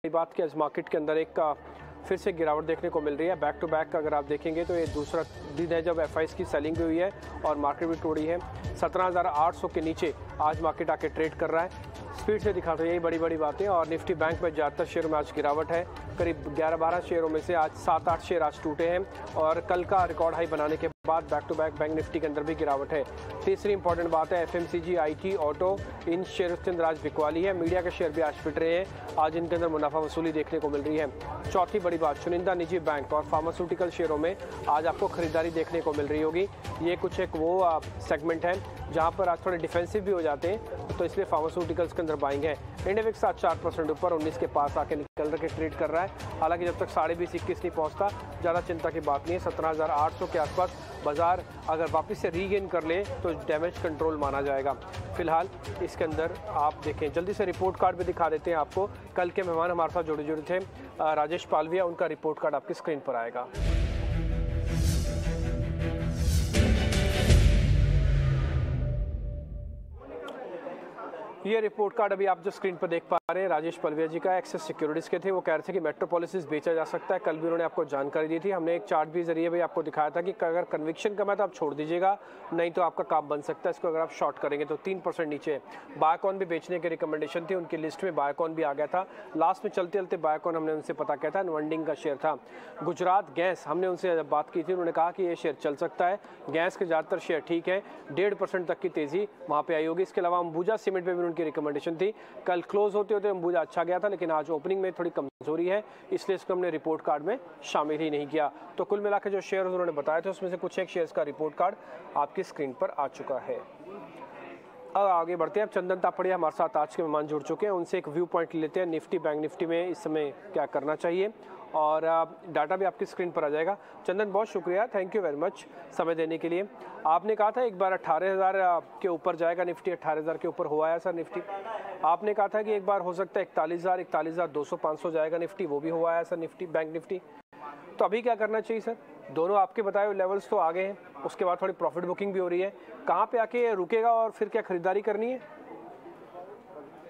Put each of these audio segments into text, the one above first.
बात कि आज मार्केट के अंदर एक फिर से गिरावट देखने को मिल रही है। बैक टू बैक अगर आप देखेंगे तो ये दूसरा दिन है जब एफआईज की सेलिंग भी हुई है और मार्केट भी तोड़ी है। 17,800 के नीचे आज मार्केट आके ट्रेड कर रहा है। स्पीड से दिखाते हैं यही बड़ी बड़ी बातें। और निफ्टी बैंक में ज़्यादातर शेयरों में आज गिरावट है। करीब 11-12 शेयरों में से आज 7-8 शेयर आज टूटे हैं और कल का रिकॉर्ड हाई बनाने के बाद back to back bank Nifty के अंदर भी गिरावट है। तीसरी इंपॉर्टेंट बात है एफएमसीजी, आईटी, ऑटो, इन शेयरों के अंदर आज बिकवाली है। मीडिया के शेयर भी आज पिट रहे हैं। आज इनके अंदर मुनाफा वसूली देखने को मिल रही है। चौथी बड़ी बात, चुनिंदा निजी बैंक और फार्मास्यूटिकल शेयरों में आज आपको खरीदारी देखने को मिल रही होगी। ये कुछ एक वो सेगमेंट है जहां पर आज थोड़े डिफेंसिव भी हो जाते हैं, तो इसलिए फार्मास्यूटिकल्स के अंदर बाइंग है। इंडिया विक्स आज 4% ऊपर 19 के पास आके निकल के ट्रेड कर रहा है। हालांकि जब तक 20.5-21 नहीं पहुंचता ज़्यादा चिंता की बात नहीं है। 17,800 के आसपास बाजार अगर वापस से रीगेन कर ले तो डैमेज कंट्रोल माना जाएगा। फिलहाल इसके अंदर आप देखें, जल्दी से रिपोर्ट कार्ड भी दिखा देते हैं आपको। कल के मेहमान हमारे साथ जुड़े थे राजेश पालविया, उनका रिपोर्ट कार्ड आपकी स्क्रीन पर आएगा। ये रिपोर्ट कार्ड अभी आप जो स्क्रीन पर देख पा रहे हैं राजेश पालविया जी का एक्सेस सिक्योरिटीज़ के थे। वो कह रहे थे कि मेट्रो पॉलिसीज बेचा जा सकता है। कल भी उन्होंने आपको जानकारी दी थी। हमने एक चार्ट भी जरिए भी आपको दिखाया था कि अगर कन्विक्शन कम है तो आप छोड़ दीजिएगा, नहीं तो आपका काम बन सकता है। इसको अगर आप शॉर्ट करेंगे तो 3% नीचे बायकॉन भी बेचने की रिकमेंडेशन थी। उनकी लिस्ट में बायकॉन भी आ गया था। लास्ट में चलते चलते बायकॉन हमने उनसे पता किया था, अनवंडिंग का शेयर था। गुजरात गैस हमने उनसे जब बात की थी, उन्होंने कहा कि ये शेयर चल सकता है। गैस के ज़्यादातर शेयर ठीक है, 1.5% तक की तेज़ी वहाँ पे आई होगी। इसके अलावा अंबुजा सीमेंट पे भी उनकी रिकमेंडेशन थी। कल क्लोज होते होते अंबुजा अच्छा गया था, लेकिन आज ओपनिंग में थोड़ी कमजोरी है, इसलिए इसको हमने रिपोर्ट कार्ड में शामिल ही नहीं किया। तो कुल मिलाकर जो शेयर उन्होंने बताए थे उसमें से कुछ एक शेयर्स का रिपोर्ट कार्ड आपकी स्क्रीन पर आ चुका है। अब आगे बढ़ते हैं। अब चंदन तापड़िया हमारे साथ आज के मेहमान जुड़ चुके हैं, उनसे एक व्यू पॉइंट लेते हैं निफ्टी बैंक निफ्टी में इस समय क्या करना चाहिए, और डाटा भी आपकी स्क्रीन पर आ जाएगा। चंदन, बहुत शुक्रिया, थैंक यू वेरी मच समय देने के लिए। आपने कहा था एक बार 18,000 के ऊपर जाएगा निफ्टी, 18,000 के ऊपर हुआ है सर निफ्टी। आपने कहा था कि एक बार हो सकता है 41,000, 41,200, 500 जाएगा निफ्टी, वो भी हुआ है सर निफ्टी बैंक निफ्टी। तो अभी क्या करना चाहिए सर? दोनों आपके बताए हुए लेवल्स तो आगे हैं, उसके बाद थोड़ी प्रॉफिट बुकिंग भी हो रही है। कहाँ पे आके रुकेगा और फिर क्या खरीदारी करनी है?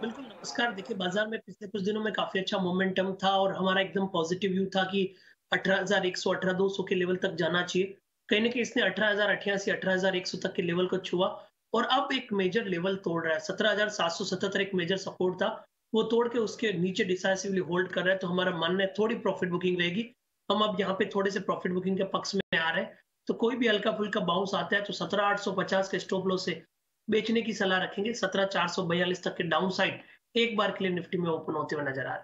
बिल्कुल, नमस्कार। देखिए, बाजार में पिछले कुछ दिनों में काफी अच्छा मोमेंटम था और हमारा एकदम पॉजिटिव व्यू था कि 18,100, 18,200 के लेवल तक जाना चाहिए। कहीं ना कहीं इसने 18,088, 18,100 तक के लेवल को छुआ और अब एक मेजर लेवल तोड़ रहा है। 17,777 एक मेजर सपोर्ट था, वो तोड़ के उसके नीचे डिसाइसिवली होल्ड कर रहा है। तो हमारा मानना है थोड़ी प्रॉफिट बुकिंग रहेगी। हम अब यहाँ पे थोड़े से प्रॉफिट बुकिंग के पक्ष में आ रहे हैं। तो कोई भी हल्का फुल्का बाउंस आता है तो 17,850 के स्टॉप लॉस से बेचने की सलाह रखेंगे। 17,442 तक के डाउन साइड एक बार के लिए निफ्टी में ओपन होते हुए नजर आ रहा है।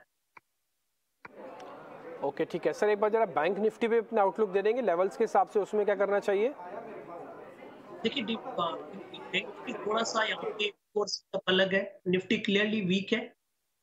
ओके, ठीक है सर। एक बार जरा बैंक निफ्टी पे अपना आउटलुक दे देंगे लेवल्स के हिसाब से, उसमें क्या करना चाहिए? देखिए, निफ्टी थोड़ा सा यहाँ पे कोर्स अलग है। निफ्टी क्लियरली वीक है।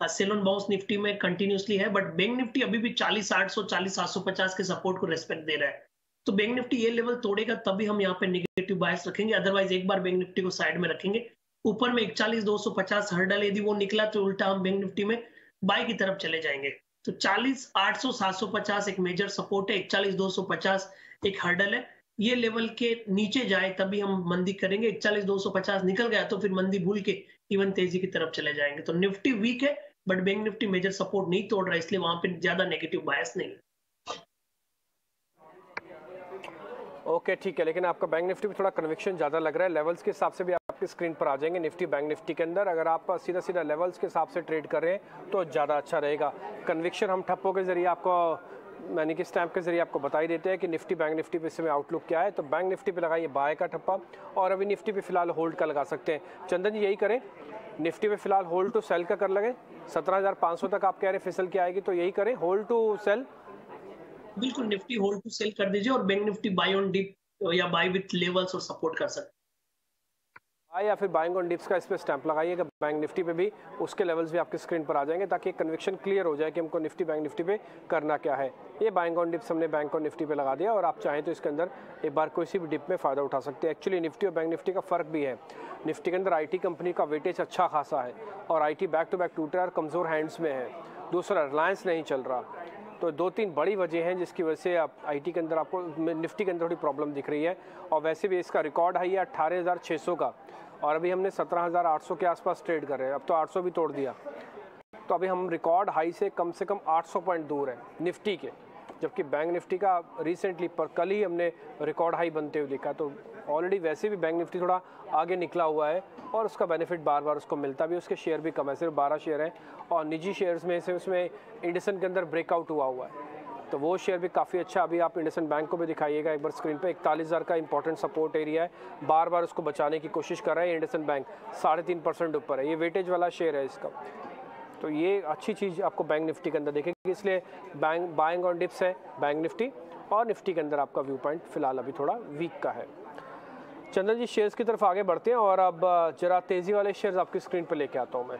सेल ऑन बाउंस निफ्टी में कंटिन्यूसली है, बट बैंक निफ्टी अभी भी 40,800, 40,750 के सपोर्ट को रेस्पेक्ट दे रहा है। तो बैंक निफ्टी ये लेवल तोड़ेगा तभी हम यहाँ पे नेगेटिव बायस रखेंगे, अदरवाइज एक बार बैंक निफ्टी को साइड में रखेंगे। ऊपर में 41,250 हर्डल यदि वो निकला तो उल्टा हम बैंक निफ्टी में बाय की तरफ चले जाएंगे। तो 40,800, 750 एक मेजर सपोर्ट है, 41,250 एक हर्डल है। ये लेवल के नीचे जाए तभी हम मंदी करेंगे। 41,250 निकल गया तो फिर मंदी भूल के इवन तेजी की तरफ चले जाएंगे। तो निफ्टी वीक है, but bank Nifty major support नहीं तोड़ रहा है, इसलिए वहां पे ज्यादा नेगेटिव बायस नहीं है। ओके, ठीक है, लेकिन आपका बैंक निफ्टी में थोड़ा कन्विक्शन ज़्यादा लग रहा है। लेवल्स के हिसाब से भी आपकी स्क्रीन पर आ जाएंगे निफ्टी बैंक निफ्टी के अंदर। अगर आप सीधा सीधा लेवल्स के हिसाब से ट्रेड कर रहे हैं तो ज़्यादा अच्छा रहेगा। कन्विक्शन हम ठप्पों के जरिए आपको, यानी कि स्टैम्प के जरिए आपको बता ही देते हैं कि निफ्टी बैंक निफ्टी पे इस समय आउटलुक क्या है। तो बैंक निफ्टी पे लगाइए बाय का ठप्पा, और अभी निफ्टी पे फिलहाल होल्ड का लगा सकते हैं। चंदन जी, यही करें, निफ्टी पे फिलहाल होल्ड टू सेल का कर लगे। 17,500 तक आप कह रहे फिसल के आएगी, तो यही करें, होल्ड टू सेल। बिल्कुल, निफ्टी होल्ड टू सेल कर दीजिए और bank Nifty buy on dip या बाय विथ लेवल्स और सपोर्ट कर सकते बाय या फिर बाइंग ऑन डिप्स का इस पर स्टैंप लगाइएगा बैंक निफ्टी पे भी, उसके लेवल्स भी आपकी स्क्रीन पर आ जाएंगे, ताकि कन्विक्शन क्लियर हो जाए कि हमको निफ्टी बैंक निफ्टी पे करना क्या है। ये बाइंग ऑन डिप्स हमने बैंक ऑन निफ्टी पे लगा दिया, और आप चाहें तो इसके अंदर एक बार किसी भी डिप में फ़ायदा उठा सकते हैं। एक्चुअली निफ्टी और बैंक निफ्टी का फ़र्क भी है। निफ्टी के अंदर IT कंपनी का वेटेज अच्छा खासा है, और IT बैक टू बैक टूट रहा है और कमज़ोर हैंड्स में है। दूसरा, रिलायंस नहीं चल रहा। तो 2-3 बड़ी वजह हैं जिसकी वजह से आप IT के अंदर आपको निफ्टी के अंदर थोड़ी प्रॉब्लम दिख रही है। और वैसे भी इसका रिकॉर्ड हाई है 18,600 का, और अभी हमने 17,800 के आसपास ट्रेड कर रहे हैं। अब तो 800 भी तोड़ दिया। तो अभी हम रिकॉर्ड हाई से कम 800 पॉइंट दूर हैं निफ्टी के, जबकि बैंक निफ्टी का रिसेंटली पर कल ही हमने रिकॉर्ड हाई बनते हुए देखा। तो ऑलरेडी वैसे भी बैंक निफ्टी थोड़ा आगे निकला हुआ है और उसका बेनिफिट बार बार उसको मिलता भी। उसके शेयर भी कम है, सिर्फ 12 शेयर हैं और निजी शेयर्स में से उसमें इंडसन के अंदर ब्रेकआउट हुआ है, तो वो शेयर भी काफ़ी अच्छा। अभी आप इंडसन बैंक को भी दिखाइएगा एक बार स्क्रीन पे, 41,000 का इंपॉर्टेंट सपोर्ट एरिया है, बार बार उसको बचाने की कोशिश कर रहा है इंडसन बैंक, 3.5% ऊपर है, ये वेटेज वाला शेयर है इसका। तो ये अच्छी चीज़ आपको बैंक निफ्टी के अंदर देखेगी, इसलिए बैंक बाइंग ऑन डिप्स है बैंक निफ्टी, और निफ्टी के अंदर आपका व्यू पॉइंट फिलहाल अभी थोड़ा वीक का है। चंदन जी शेयर्स की तरफ आगे बढ़ते हैं और अब जरा तेज़ी वाले शेयर्स आपकी स्क्रीन पर लेके आता हूँ मैं।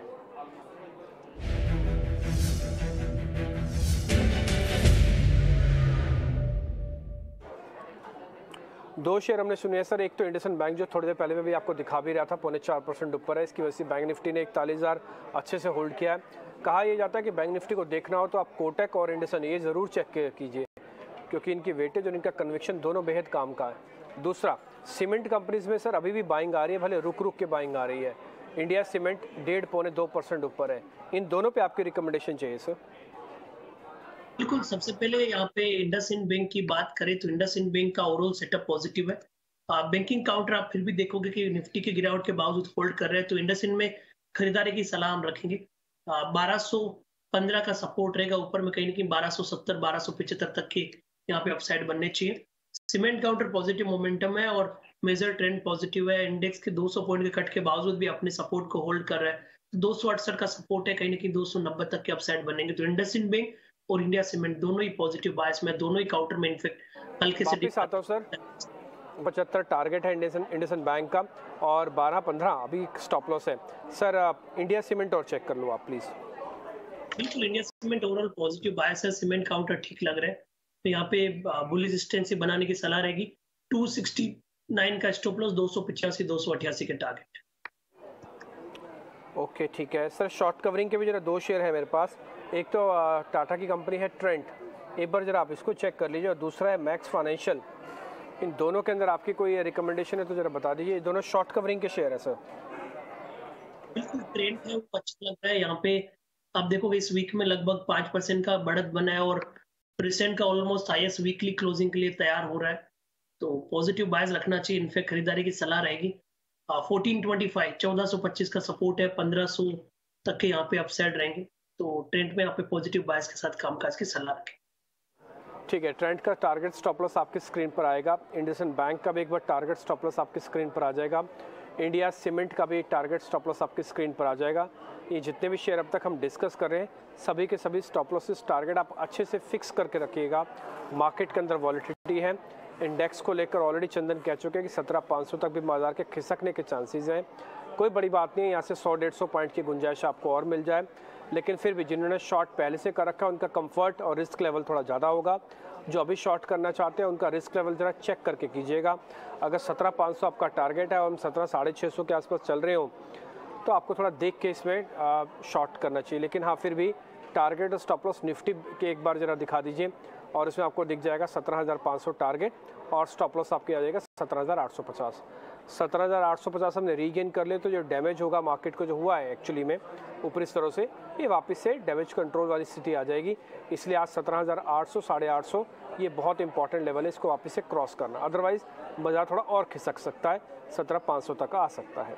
दो शेयर हमने सुने हैं सर, एक तो इंडसन बैंक जो थोड़ी देर पहले में भी आपको दिखा भी रहा था, 0.25% ऊपर है, इसकी वजह से बैंक निफ्टी ने 41,000 अच्छे से होल्ड किया है। कहा यह जाता है कि बैंक निफ्टी को देखना हो तो आप कोटक और इंडसन ये ज़रूर चेक कीजिए, क्योंकि इनकी वेटेज और इनका कन्विक्शन दोनों बेहद काम का है। दूसरा, सीमेंट कंपनीज में सर अभी भी बाइंग आ रही है, भले रुक रुक के बाइंग आ रही है। इंडिया सीमेंट 1.5-2% ऊपर है, इन दोनों पे आपकी रिकमेंडेशन चाहिए सर। बिल्कुल, सबसे पहले यहाँ पे इंडसइंड बैंक की बात करें तो इंडसइंड बैंक का ओवरऑल सेटअप पॉजिटिव है। बैंकिंग काउंटर आप फिर भी देखोगे कि निफ्टी के गिरावट के बावजूद होल्ड कर रहे हैं, तो इंडसइंड में खरीदारी की सलाह हम रखेंगे। 1215 का सपोर्ट रहेगा, ऊपर में कहीं ना कहीं 1270 1275 तक के यहाँ पे अपसाइड बनने चाहिए। सीमेंट काउंटर पॉजिटिव मोमेंटम है और मेजर ट्रेंड पॉजिटिव है, इंडेक्स के 200 पॉइंट के कट के बावजूद भी अपने सपोर्ट को होल्ड कर रहा है। 268 का सपोर्ट है, कहीं ना कहीं 290 तक के अपसाइड बनेंगे। तो इंडसइंड बैंक और इंडिया सीमेंट दोनों ही पॉजिटिव बायस में, दोनों ही काउंटर में इनफेक्ट हल्के से वापस आता हूं सर। 75 टारगेट है इंडसन बैंक का और 12-15 अभी स्टॉप लॉस है सर। इंडिया सीमेंट और चेक कर लो आप प्लीज। बिल्कुल, इंडिया सीमेंट ओवरऑल पॉजिटिव बायस है, सीमेंट काउंटर ठीक लग रहा है, तो यहाँ पे बुलिश रेजिस्टेंस बनाने की सलाह रहेगी। 269 का स्टॉप लॉस, 285 288 के टारगेट। ओके ठीक है सर। शॉर्ट कवरिंग के भी जरा दो शेयर है मेरे पास, एक तो टाटा की कंपनी है ट्रेंट, एक बार जरा आप इसको चेक कर लीजिए, और दूसरा है मैक्स फाइनेंशियल। इन दोनों के अंदर आपकी कोई रिकमेंडेशन है तो जरा बता दीजिए। ये दोनों शॉर्ट कवरिंग के शेयर है सर। बिल्कुल, ट्रेंड है वो अच्छा लग रहा है। यहाँ पे आप देखोगे इस वीक में लगभग 5% का बढ़त बना है और रिसेंट का ऑलमोस्ट हाईएस्ट वीकली क्लोजिंग के लिए तैयार हो रहा है, तो पॉजिटिव बायस रखना चाहिए। इनफैक्ट खरीदारी की सलाह रहेगी। 1425 1425 का सपोर्ट है, 1500 तक के यहाँ पे अपसाइड रहेंगे, तो ट्रेंड में यहाँ पे पॉजिटिव बायस के साथ कामकाज की सलाह रखें। ठीक है, ट्रेंड का टारगेट स्टॉप लॉस आपकी स्क्रीन पर आएगा। इंडसन बैंक का भी एक बार टारगेट स्टॉप लॉस आपकी स्क्रीन पर आ जाएगा। इंडिया सीमेंट का भी टारगेट स्टॉप लॉस आपकी स्क्रीन पर आ जाएगा। ये जितने भी शेयर अब तक हम डिस्कस कर रहे हैं, सभी के सभी स्टॉप लॉसेस टारगेट आप अच्छे से फिक्स करके रखिएगा। मार्केट के अंदर वॉलिटिलिटी है, इंडेक्स को लेकर ऑलरेडी चंदन कह चुके हैं कि 17,500 तक भी बाजार के खिसकने के चांसेस हैं। कोई बड़ी बात नहीं है, यहाँ से 100-150 पॉइंट की गुंजाइश आपको और मिल जाए, लेकिन फिर भी जिन्होंने शॉर्ट पहले से कर रखा है उनका कंफर्ट और रिस्क लेवल थोड़ा ज़्यादा होगा। जो अभी शॉर्ट करना चाहते हैं उनका रिस्क लेवल ज़रा चेक करके कीजिएगा। अगर 17,500 आपका टारगेट है और हम 17,650 के आसपास चल रहे हो तो आपको थोड़ा देख के इसमें शॉर्ट करना चाहिए। लेकिन हाँ, फिर भी टारगेट और स्टॉप लॉस निफ्टी के एक बार ज़रा दिखा दीजिए, और इसमें आपको दिख जाएगा 17,500 टारगेट और स्टॉप लॉस आपके आ जाएगा 17,850। 17,850 हमने रीगेन कर ले तो जो डैमेज होगा मार्केट को जो हुआ है एक्चुअली में ऊपरी स्तरों से, ये वापस से डैमेज कंट्रोल वाली स्थिति आ जाएगी। इसलिए आज 17,800 850 ये बहुत इंपॉर्टेंट लेवल है, इसको वापस से क्रॉस करना, अदरवाइज बाजार थोड़ा और खिसक सकता है, 17,500 तक आ सकता है।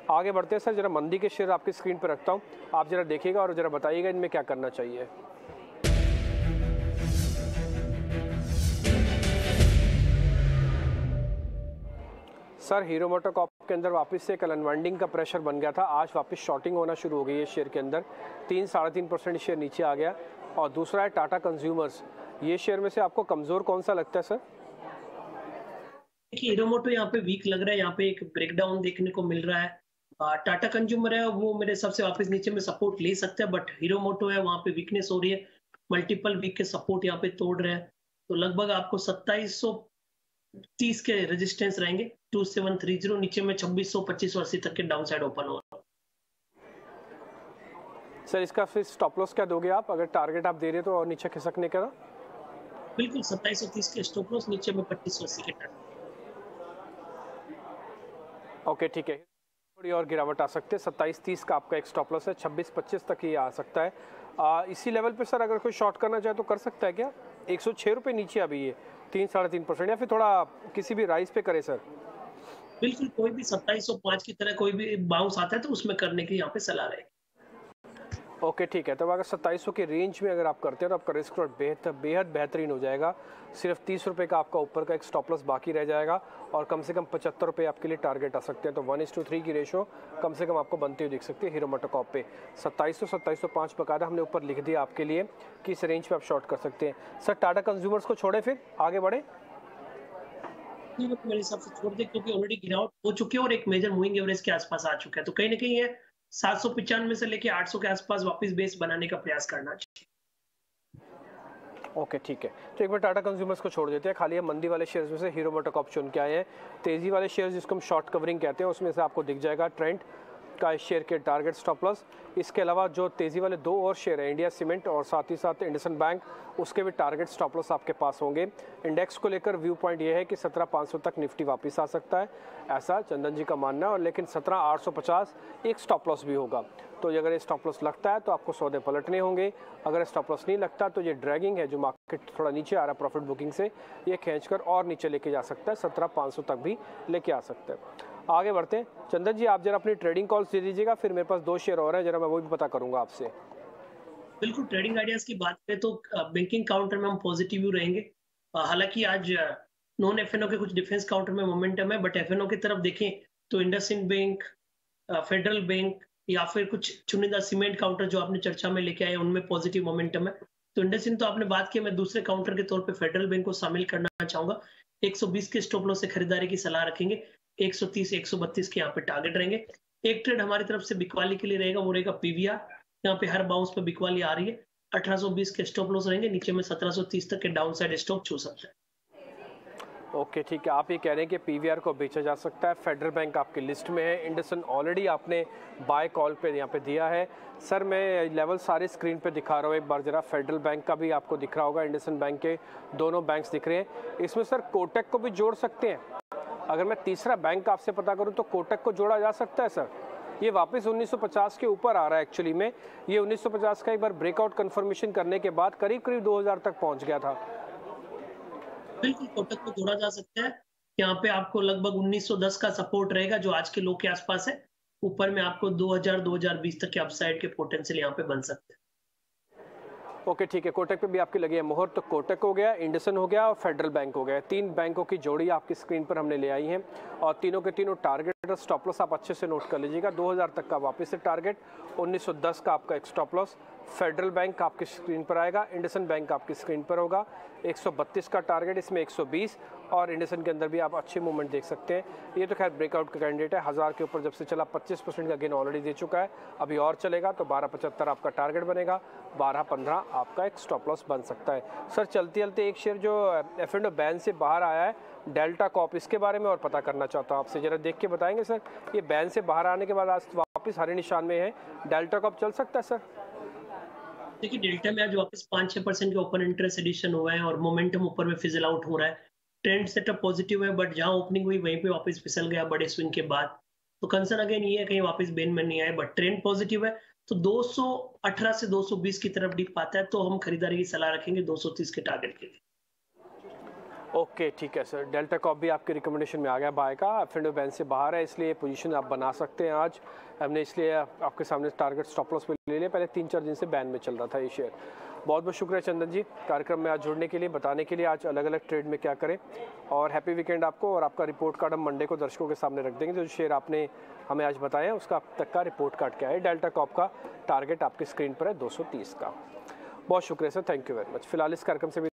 आगे बढ़ते हैं सर, जरा मंदी के शेयर आपकी स्क्रीन पर रखता हूँ, आप जरा देखिएगा और जरा बताइएगा इनमें क्या करना चाहिए। सर हीरो मोटोकॉर्प के अंदर वापस से कल अनवाइंडिंग का प्रेशर बन गया था, आज वापस शॉर्टिंग होना शुरू हो गई है शेयर के अंदर, 3-3.5% शेयर नीचे आ गया। और दूसरा है टाटा कंज्यूमर्स, ये शेयर में से आपको कमजोर कौन सा लगता है सर? हीरो मोटो यहाँ पे वीक लग रहा है, यहाँ पे एक ब्रेकडाउन देखने को मिल रहा है। टाटा कंज्यूमर है वो मेरे हिसाब से वापस नीचे में सपोर्ट ले सकता है, बट हीरो मोटो है वहाँ पे वीकनेस हो रही है, मल्टीपल वीक के सपोर्ट यहाँ पे तोड़ रहे हैं, तो लगभग आपको 2730 के रेजिस्टेंस रहेंगे, 2730, नीचे में 2600-2580 तक के डाउन साइड ओपन हो। सर इसका फिर स्टॉप लॉस क्या दोगे आप, अगर टारगेट आप दे रहे तो और नीचे खिसकने का? बिल्कुल 2730 के स्टॉप लॉस, नीचे में 2580 के टारगेट। ओके ठीक है, थोड़ी और गिरावट आ सकती है। 27-30 का आपका एक स्टॉप लॉस है, 26-25 तक ये आ सकता है। इसी लेवल पे सर अगर कोई शॉर्ट करना चाहे तो कर सकता है क्या? 106 रुपये नीचे अभी ये 3-3.5% या फिर थोड़ा किसी भी राइज पे करे सर? बिल्कुल, कोई भी 2705 की तरह कोई भी बाउंस आता है तो उसमें करने की यहाँ पे सलाह रहेगी। ओके ठीक है, तब अगर 2700 के रेंज में अगर आप करते हैं तो आपका रिस्क रॉट बेहद बेहतरीन हो जाएगा। सिर्फ 30 रुपये का आपका ऊपर का एक स्टॉप लॉस बाकी रह जाएगा और कम से कम 75 रुपये आपके लिए टारगेट आ सकते हैं। तो 1:3 की रेशो कम से कम आपको बनती हुई दिख सकती है हीरो मोटोकॉर्प पे। 2700-2705 बकायदा हमने ऊपर लिख दिया आपके लिए कि इस रेंज पे आप शॉर्ट कर सकते हैं। सर टाटा कंज्यूमर्स को छोड़े फिर आगे बढ़े? मेरे हिसाब से छोड़ दे, क्योंकि ऑलरेडी गिरावट हो चुकी है और एक मेजर मूविंग एवरेज के आसपास आ चुका है, तो कहीं ना कहीं ये 795 से लेके 800 के आसपास वापस बेस बनाने का प्रयास करना चाहिए। ओके ठीक है, तो एक बार टाटा कंज्यूमर्स को छोड़ देते हैं। खाली हम मंदी वाले शेयर्स में से हीरो मोटोकॉर्प चुन के आए हैं। तेजी वाले शेयर्स जिसको हम शॉर्ट कवरिंग कहते हैं उसमें से आपको दिख जाएगा ट्रेंड का इस शेयर के टारगेट स्टॉप लॉस। इसके अलावा जो तेजी वाले दो और शेयर हैं, इंडिया सीमेंट और साथ ही साथ इंडसन बैंक, उसके भी टारगेट स्टॉप लॉस आपके पास होंगे। इंडेक्स को लेकर व्यू पॉइंट ये है कि 17,500 तक निफ्टी वापस आ सकता है, ऐसा चंदन जी का मानना है। और लेकिन 17,850 एक स्टॉप लॉस भी होगा। तो अगर ये स्टॉप लॉस लगता है तो आपको सौदे पलटने होंगे। अगर स्टॉप लॉस नहीं लगता तो ये ड्रैगिंग है जो मार्केट थोड़ा नीचे आ रहा है प्रॉफिट बुकिंग से, ये खींचकर और नीचे लेके जा सकता है, 17,500 तक भी लेके आ सकता है। आगे बढ़ते हैं। चंदन जी आप जरा अपनी ट्रेडिंग कॉल्स दे दीजिएगा, फिर मेरे पास 2 शेयर और हैं, जरा मैं वो भी पता करूंगा आपसे। बिल्कुल, ट्रेडिंग आइडियाज की बात करें तो बैंकिंग काउंटर में हम पॉजिटिव ही रहेंगे। हालांकि आज नॉन एफएनओ के कुछ डिफेंस काउंटर में मोमेंटम है, बट एफएनओ की तरफ देखें तो इंडसइंड बैंक, फेडरल बैंक या फिर कुछ चुनिंदा सीमेंट काउंटर जो आपने चर्चा में लेके आए उनमें पॉजिटिव मोमेंटम है। तो इंडसइंड तो आपने बात की, मैं दूसरे काउंटर के तौर पे फेडरल बैंक को शामिल करना चाहूंगा। 120 के स्टॉप लॉस से खरीदारी की सलाह रखेंगे। 130 132 के यहाँ पे टारगेट रहेंगे। एक ट्रेड हमारी तरफ से बिकवाली के लिए रहेगा, वो रहेगा पीवीआर। यहाँ पे हर बाउंस पे बिकवाली आ रही है। 1820 के स्टॉप लॉस रहेंगे, नीचे में 1730 तक के डाउन साइड स्टॉप छू सकता है। ओके ठीक है, आप ये कह रहे हैं कि पीवीआर को बेचा जा सकता है। फेडरल बैंक आपकी लिस्ट में है, इंडसन ऑलरेडी आपने बाय कॉल पे यहाँ पे दिया है। सर मैं लेवल सारे स्क्रीन पे दिखा रहा हूँ एक बार जरा। फेडरल बैंक का भी आपको दिख रहा होगा, इंडसन बैंक के दोनों बैंक्स दिख रहे हैं। इसमें सर कोटक को भी जोड़ सकते हैं। अगर मैं तीसरा बैंक आपसे पता करूँ तो कोटक को जोड़ा जा सकता है सर। ये वापस 1950 के ऊपर आ रहा है एक्चुअली में। ये 1950 का एक बार ब्रेकआउट कंफर्मेशन करने के बाद करीब 2000 तक पहुँच गया था। बिल्कुल, कोटक को जोड़ा जा सकता है। यहाँ पे आपको लगभग 1910 का सपोर्ट रहेगा जो आज के लो के आसपास है। ऊपर में आपको 2000-2020 तक के अपसाइड के पोटेंशियल यहाँ पे बन सकते हैं। ओके ठीक है, कोटक पे भी आपकी लगी है मोहर। तो कोटक हो गया, इंडसन हो गया और फेडरल बैंक हो गया। 3 बैंकों की जोड़ी आपकी स्क्रीन पर हमने ले आई है और तीनों के तीनों टारगेट और स्टॉप लॉस आप अच्छे से नोट कर लीजिएगा। 2000 तक का वापस से टारगेट, 1910 का आपका एक स्टॉप लॉस। फेडरल बैंक आपकी स्क्रीन पर आएगा, इंडसन बैंक आपकी स्क्रीन पर होगा। 132 का टारगेट, इसमें 120 और इंडसन के अंदर भी आप अच्छे मूवमेंट देख सकते हैं। ये तो खैर ब्रेकआउट का कैंडिडेट है। 1000 के ऊपर जब से चला 25% का गेन ऑलरेडी दे चुका है। अभी और चलेगा तो 12.75 आपका टारगेट बनेगा, 12.15 आपका एक स्टॉप लॉस बन सकता है। सर चलते चलते एक शेयर जो एफ&ओ बैन से बाहर आया है, डेल्टा कॉप, इसके बारे में और पता करना चाहता हूँ आपसे, जरा देख के बताएंगे सर। ये बैन से बाहर आने के बाद आज वापस हरे निशान में है, डेल्टा कॉप चल सकता है सर? देखिए, डेल्टा में आज वापस 5-6% के ओपन इंटरेस्ट एडिशन हुआ है और मोमेंटम ऊपर में फिजल आउट हो रहा है। ट्रेंड सेटअप पॉजिटिव है, बट जहां ओपनिंग हुई वहीं पे वापस फिसल गया बड़े स्विंग के बाद। तो कंसर्न अगेन ये है कहीं वापस बेन में नहीं आए, बट ट्रेंड पॉजिटिव है। तो 218 से 220 की तरफ डिप आता है तो हम खरीदारी की सलाह रखेंगे 230 के टारगेट के लिए। ओके ठीक है सर, डेल्टा कॉप भी आपके रिकमेंडेशन में आ गया बाय का। एफ&ओ बैन से बाहर है इसलिए पोजीशन आप बना सकते हैं। आज हमने इसलिए आपके सामने टारगेट स्टॉप लॉस पे ले लिया। पहले 3-4 दिन से बैन में चल रहा था ये शेयर। बहुत बहुत शुक्रिया चंदन जी कार्यक्रम में आज जुड़ने के लिए, बताने के लिए आज अलग अलग ट्रेड में क्या करें। और हैप्पी वीकेंड आपको। और आपका रिपोर्ट कार्ड हम मंडे को दर्शकों के सामने रख देंगे। जो शेयर आपने हमें आज बताया उसका अब तक का रिपोर्ट कार्ड क्या है। डेल्टा कॉप का टारगेट आपकी स्क्रीन पर है 230 का। बहुत शुक्रिया sir, thank you very much. फिलहाल इस कार्यक्रम से भी